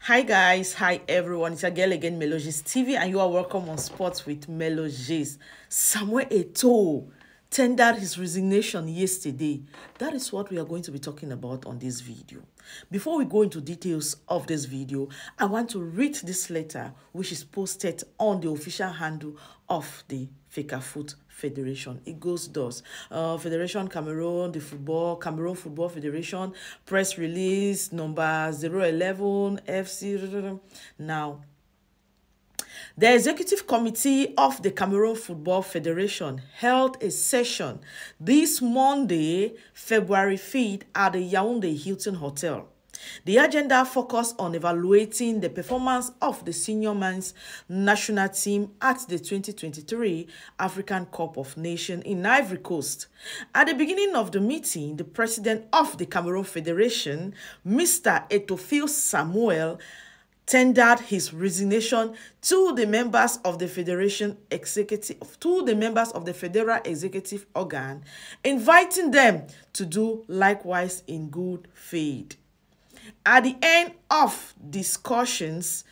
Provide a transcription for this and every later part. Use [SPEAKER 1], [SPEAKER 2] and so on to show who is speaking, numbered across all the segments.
[SPEAKER 1] Hi guys, hi everyone. It's your girl again, Melogis TV, and you are welcome on Sports with Melogis. Samuel Eto'o tendered his resignation yesterday. That is what we are going to be talking about on this video. Before we go into details of this video, I want to read this letter which is posted on the official handle of the fecafoot Federation. It goes thus: Federation Cameroon, Cameroon Football Federation, press release number 011 FC. Now, the Executive Committee of the Cameroon Football Federation held a session this Monday, February 5th, at the Yaoundé Hilton Hotel. The agenda focused on evaluating the performance of the senior men's national team at the 2023 African Cup of Nations in Ivory Coast. At the beginning of the meeting, the president of the Cameroon Federation, Mr. Eto'o Samuel, tendered his resignation to the members of the Federal Executive Organ, inviting them to do likewise in good faith. At the end of discussions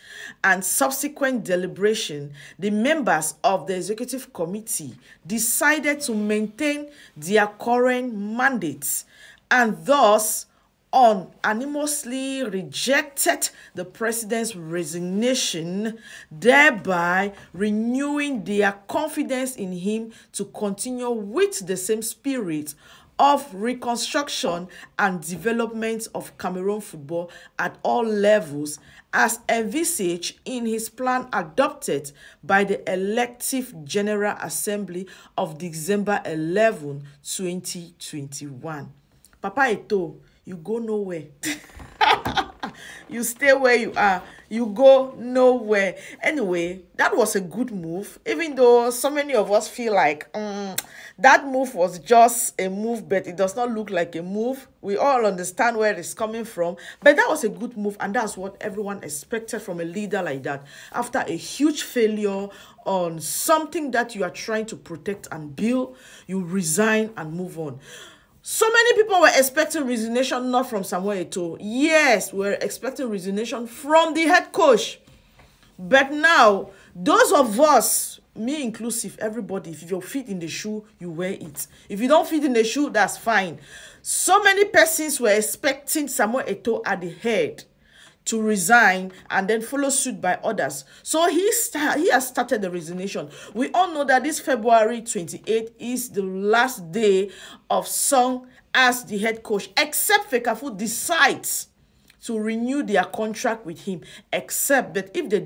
[SPEAKER 1] and subsequent deliberation, the members of the executive committee decided to maintain their current mandates and thus unanimously rejected the president's resignation, thereby renewing their confidence in him to continue with the same spirit of reconstruction and development of Cameroon football at all levels as envisaged in his plan adopted by the elective General Assembly of December 11, 2021. Papa Eto'o, you go nowhere. You stay where you are. You go nowhere. Anyway, that was a good move, even though so many of us feel like that move was just a move, but it does not look like a move. We all understand where it's coming from, but that was a good move, and that's what everyone expected from a leader like that. After a huge failure on something that you are trying to protect and build, you resign and move on. So many people were expecting resignation not from Samuel Eto'o. Yes, we were expecting resignation from the head coach. But now, those of us, me inclusive, everybody, if you fit in the shoe, you wear it. If you don't fit in the shoe, that's fine. So many persons were expecting Samuel Eto'o at the head to resign and then follow suit by others. So he has started the resignation. We all know that this February 28th is the last day of Song as the head coach, except fecafoot decides to renew their contract with him, except that if they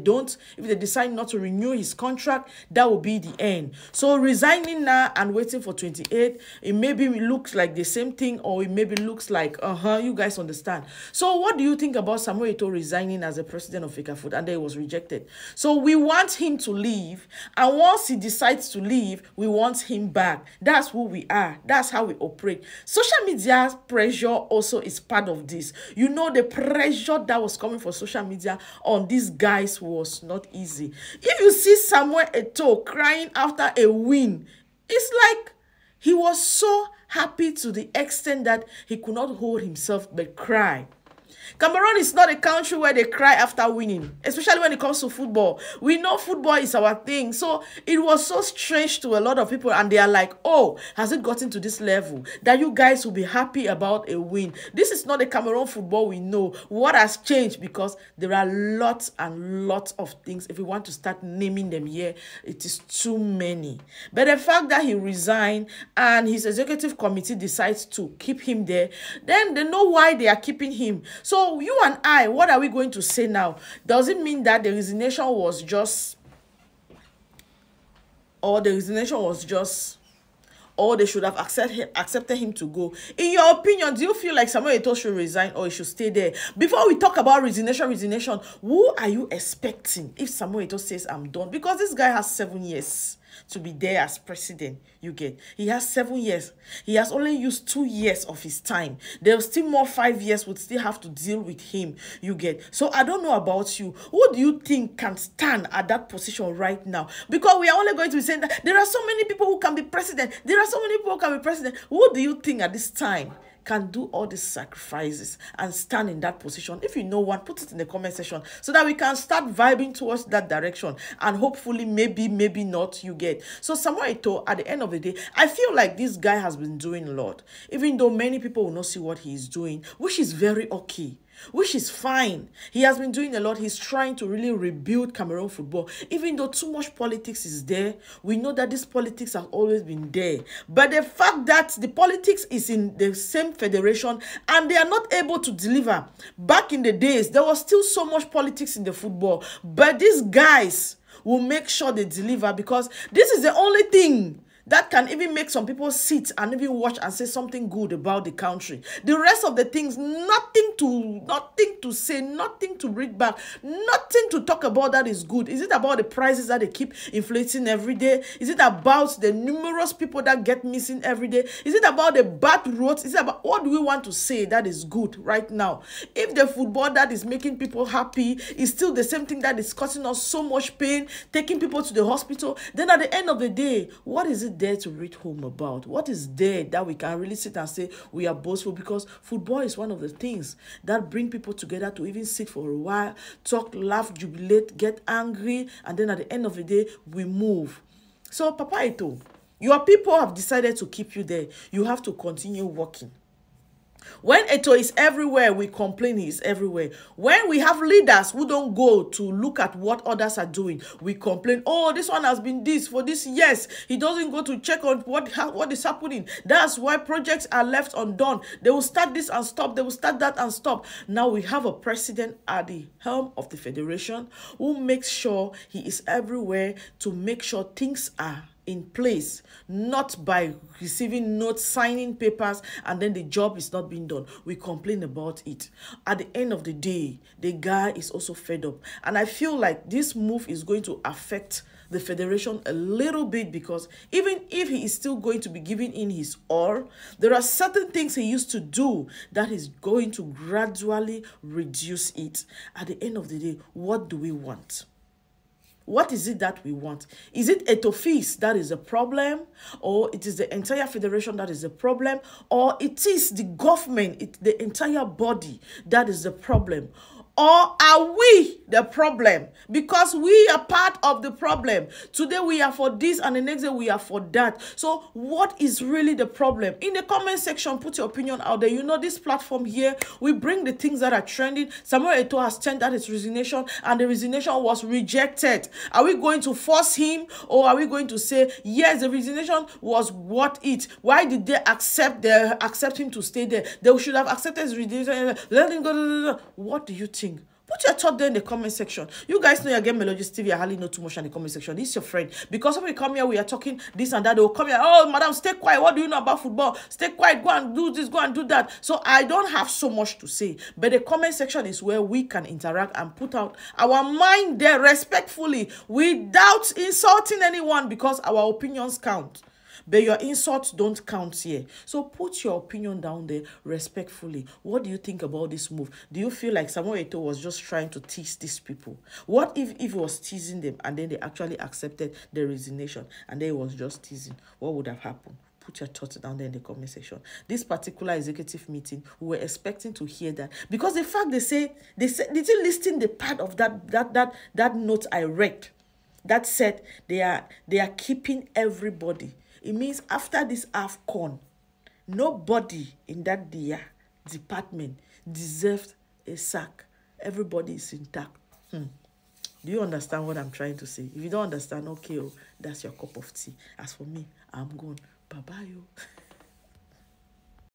[SPEAKER 1] decide not to renew his contract, that will be the end. So resigning now and waiting for 28, it maybe looks like the same thing, or it maybe looks like, you guys understand. So what do you think about Samuel Eto'o resigning as the president of fecafoot, and then it was rejected? So we want him to leave, and once he decides to leave, we want him back. That's who we are. That's how we operate. Social media pressure also is part of this. You know, the pressure that was coming for social media on these guys was not easy. If you see Samuel Eto'o crying after a win, it's like he was so happy to the extent that he could not hold himself but cry. Cameroon is not a country where they cry after winning, especially when it comes to football. We know football is our thing. So it was so strange to a lot of people, and they are like, oh, has it gotten to this level that you guys will be happy about a win? This is not the Cameroon football we know. What has changed? Because there are lots and lots of things. If we want to start naming them here, it is too many. But the fact that he resigned and his executive committee decides to keep him there, then they know why they are keeping him. So you and I, what are we going to say now? Does it mean that the resignation was just, or they should have accepted him to go? In your opinion, do you feel like Samuel Eto'o should resign or he should stay there? Before we talk about resignation, who are you expecting if Samuel Eto'o says I'm done? Because this guy has 7 years to be there as president, you get. He has 7 years. He has only used 2 years of his time. There's still more 5 years would still have to deal with him, you get. So I don't know about you. Who do you think can stand at that position right now? Because we are only going to be saying that there are so many people who can be president. There are so many people who can be president. Who do you think at this time can do all these sacrifices and stand in that position? If you know one, put it in the comment section so that we can start vibing towards that direction, and hopefully maybe not you get. So Samuel Eto'o, at the end of the day, I feel like this guy has been doing a lot, even though many people will not see what he is doing, which is very okay, which is fine. He has been doing a lot. He's trying to really rebuild Cameroon football. Even though too much politics is there, we know that this politics has always been there. But the fact that the politics is in the same federation and they are not able to deliver. Back in the days, there was still so much politics in the football. But these guys will make sure they deliver, because this is the only thing that can even make some people sit and even watch and say something good about the country. The rest of the things, nothing to say, nothing to read back, nothing to talk about that is good. Is it about the prices that they keep inflating every day? Is it about the numerous people that get missing every day? Is it about the bad roads? Is it about, what do we want to say that is good right now? If the football that is making people happy is still the same thing that is causing us so much pain, taking people to the hospital, then at the end of the day, what is it there to read home about? What is there that we can really sit and say we are boastful? Because football is one of the things that bring people together to even sit for a while, talk, laugh, jubilate, get angry, and then at the end of the day, we move. So Papa Eto'o, your people have decided to keep you there. You have to continue working. When Eto'o is everywhere, we complain he is everywhere. When we have leaders who don't go to look at what others are doing, we complain, oh, this one has been this for this years. He doesn't go to check on what is happening. That's why projects are left undone. They will start this and stop. They will start that and stop. Now we have a president at the helm of the federation who makes sure he is everywhere to make sure things are in place, not by receiving notes, signing papers, and then the job is not being done. We complain about it. At the end of the day, the guy is also fed up. And I feel like this move is going to affect the federation a little bit, because even if he is still going to be giving in his all, there are certain things he used to do that is going to gradually reduce it. At the end of the day, what do we want? What is it that we want? Is it Eto'o that is a problem? Or it is the entire federation that is a problem? Or it is the government, the entire body that is the problem? Or are we the problem? Because we are part of the problem. Today we are for this and the next day we are for that. So what is really the problem? In the comment section, put your opinion out there. You know, this platform here, we bring the things that are trending. Samuel Eto'o has turned out his resignation and the resignation was rejected. Are we going to force him, or are we going to say, yes, the resignation was worth it? Why did they accept him to stay there? They should have accepted his resignation. Let him go. What do you think? Put your thought there in the comment section. You guys know your game Melodies TV. I hardly know too much in the comment section. This is your friend. Because when we come here, we are talking this and that. They will come here. Oh, madam, stay quiet. What do you know about football? Stay quiet. Go and do this. Go and do that. So I don't have so much to say. But the comment section is where we can interact and put out our mind there respectfully, without insulting anyone, because our opinions count. But your insults don't count here. So put your opinion down there respectfully. What do you think about this move? Do you feel like Samuel Eto'o was just trying to tease these people? What if he was teasing them and then they actually accepted the resignation and then he was just teasing? What would have happened? Put your thoughts down there in the comment section. This particular executive meeting, we were expecting to hear that, because the fact they said, did you listen the part of that note I read that said they are keeping everybody? It means after this AFCON, nobody in that department deserves a sack. Everybody is intact. Do you understand what I'm trying to say? If you don't understand, okay, that's your cup of tea. As for me, I'm gone. Bye-bye.